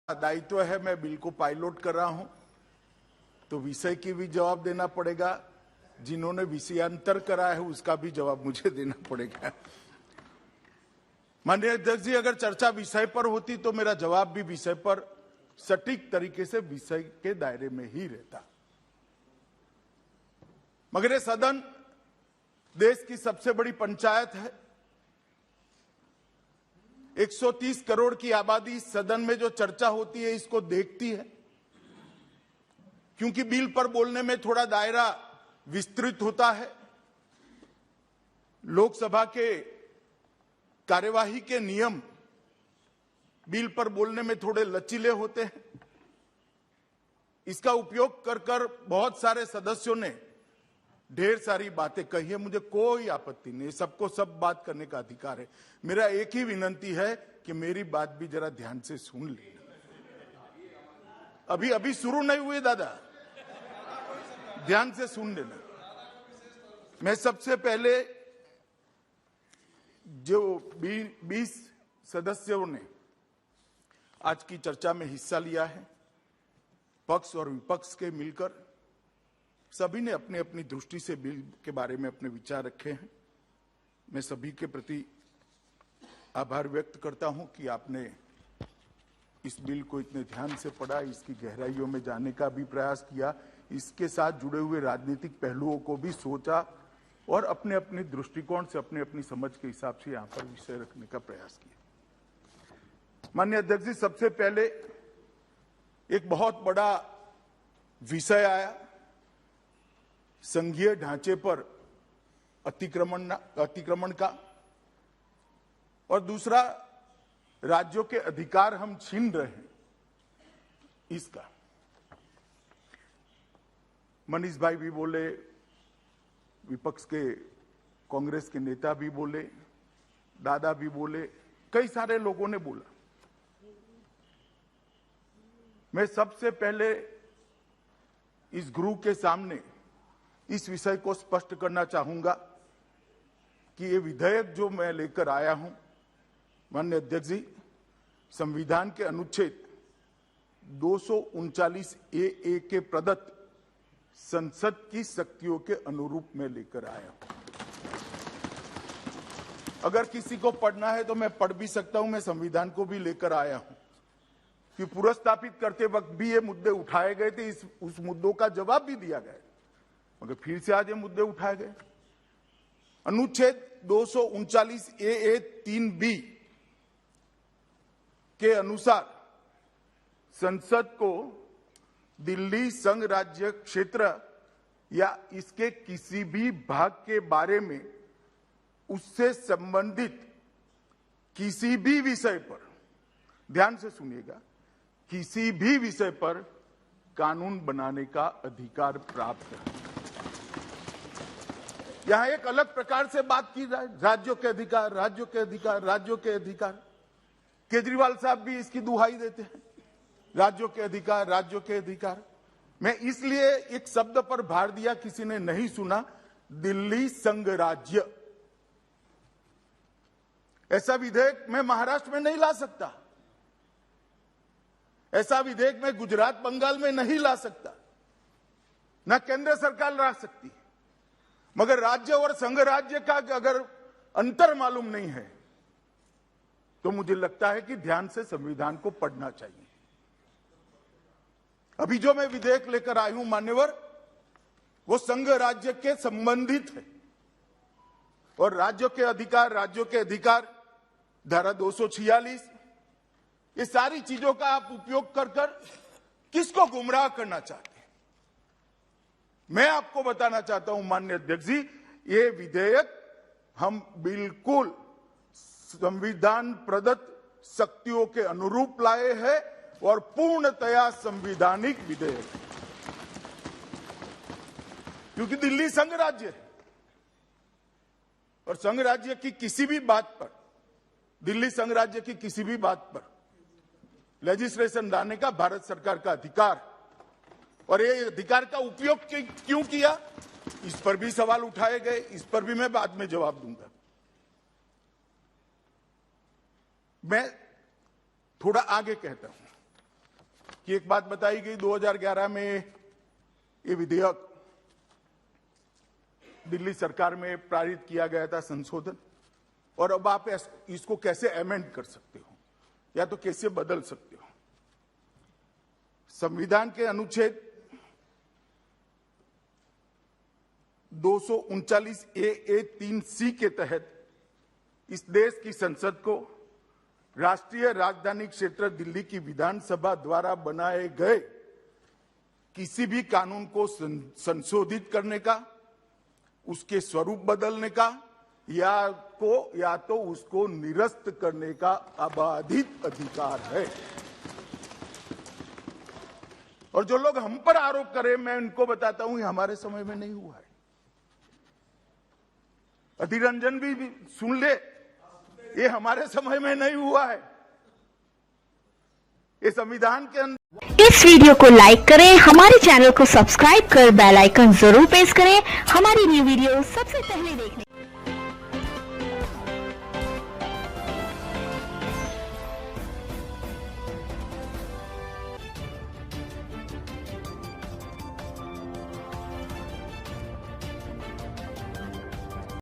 दायित्व है, मैं बिल को पायलट कर रहा हूं, तो विषय की भी जवाब देना पड़ेगा, जिन्होंने विषयांतर करा है उसका भी जवाब मुझे देना पड़ेगा। माननीय अध्यक्ष जी, अगर चर्चा विषय पर होती तो मेरा जवाब भी विषय पर सटीक तरीके से विषय के दायरे में ही रहता। मगर ये सदन देश की सबसे बड़ी पंचायत है। 130 करोड़ की आबादी इस सदन में जो चर्चा होती है इसको देखती है, क्योंकि बिल पर बोलने में थोड़ा दायरा विस्तृत होता है। लोकसभा के कार्यवाही के नियम बिल पर बोलने में थोड़े लचीले होते हैं। इसका उपयोग कर कर बहुत सारे सदस्यों ने ढेर सारी बातें कही है, मुझे कोई आपत्ति नहीं, सबको सब बात करने का अधिकार है। मेरा एक ही विनंती है कि मेरी बात भी जरा ध्यान से सुन ले। अभी शुरू नहीं हुए दादा, ध्यान से सुन लेना। मैं सबसे पहले जो 20 सदस्यों ने आज की चर्चा में हिस्सा लिया है, पक्ष और विपक्ष के मिलकर सभी ने अपनी अपनी दृष्टि से बिल के बारे में अपने विचार रखे हैं। मैं सभी के प्रति आभार व्यक्त करता हूं कि आपने इस बिल को इतने ध्यान से पढ़ा, इसकी गहराइयों में जाने का भी प्रयास किया, इसके साथ जुड़े हुए राजनीतिक पहलुओं को भी सोचा और अपने अपने दृष्टिकोण से अपने अपनी समझ के हिसाब से यहां पर विषय रखने का प्रयास किया। माननीय अध्यक्ष जी, सबसे पहले एक बहुत बड़ा विषय आया, संघीय ढांचे पर अतिक्रमण का, और दूसरा राज्यों के अधिकार हम छीन रहे हैं इसका। मनीष भाई भी बोले, विपक्ष के कांग्रेस के नेता भी बोले, दादा भी बोले, कई सारे लोगों ने बोला। मैं सबसे पहले इस गृह के सामने इस विषय को स्पष्ट करना चाहूंगा कि ये विधेयक जो मैं लेकर आया हूं, माननीय अध्यक्ष जी, संविधान के अनुच्छेद 239 ए के प्रदत्त संसद की शक्तियों के अनुरूप में लेकर आया हूं। अगर किसी को पढ़ना है तो मैं पढ़ भी सकता हूं, मैं संविधान को भी लेकर आया हूं कि पुनर्स्थापित करते वक्त भी ये मुद्दे उठाए गए थे, उस मुद्दों का जवाब भी दिया गया, मगर फिर से आज ये मुद्दे उठाए गए। अनुच्छेद 239 ए 3B के अनुसार संसद को दिल्ली संघ राज्य क्षेत्र या इसके किसी भी भाग के बारे में उससे संबंधित किसी भी विषय पर, ध्यान से सुनिएगा, किसी भी विषय पर कानून बनाने का अधिकार प्राप्त है। यहां एक अलग प्रकार से बात की जाए, राज्यों के अधिकार, राज्यों के अधिकार, राज्यों के अधिकार। केजरीवाल साहब भी इसकी दुहाई देते हैं, राज्यों के अधिकार, राज्यों के अधिकार। मैं इसलिए एक शब्द पर भार दिया, किसी ने नहीं सुना, दिल्ली संघ राज्य। ऐसा विधेयक मैं महाराष्ट्र में नहीं ला सकता, ऐसा विधेयक मैं गुजरात बंगाल में नहीं ला सकता, न केंद्र सरकार ला सकती। मगर राज्य और संघ राज्य का अगर अंतर मालूम नहीं है तो मुझे लगता है कि ध्यान से संविधान को पढ़ना चाहिए। अभी जो मैं विधेयक लेकर आई हूं मान्यवर, वो संघ राज्य के संबंधित है, और राज्यों के अधिकार धारा 246, ये सारी चीजों का आप उपयोग कर किसको गुमराह करना चाहते हैं। मैं आपको बताना चाहता हूं माननीय अध्यक्ष जी, ये विधेयक हम बिल्कुल संविधान प्रदत्त शक्तियों के अनुरूप लाए हैं और पूर्णतया संवैधानिक विधेयक, क्योंकि दिल्ली संघ राज्य है और संघ राज्य की किसी भी बात पर, दिल्ली संघ राज्य की किसी भी बात पर लेजिस्लेशन लाने का भारत सरकार का अधिकार, और ये अधिकार का उपयोग क्यों किया, इस पर भी सवाल उठाए गए, इस पर भी मैं बाद में जवाब दूंगा। मैं थोड़ा आगे कहता हूं। कि एक बात बताई गई 2011 में ये विधेयक दिल्ली सरकार में पारित किया गया था संशोधन, और अब आप इसको कैसे अमेंड कर सकते हो या तो कैसे बदल सकते हो। संविधान के अनुच्छेद 239 ए 3C के तहत इस देश की संसद को राष्ट्रीय राजधानी क्षेत्र दिल्ली की विधानसभा द्वारा बनाए गए किसी भी कानून को संशोधित करने का, उसके स्वरूप बदलने का या तो उसको निरस्त करने का अबाधित अधिकार है। और जो लोग हम पर आरोप करें, मैं उनको बताता हूं, ये हमारे समय में नहीं हुआ है। अधीर रंजन भी सुन ले, ये हमारे समय में नहीं हुआ है। ये संविधान के अंदर। इस वीडियो को लाइक करें, हमारे चैनल को सब्सक्राइब कर बेल आइकन जरूर प्रेस करें हमारी न्यू वीडियो सबसे पहले देखने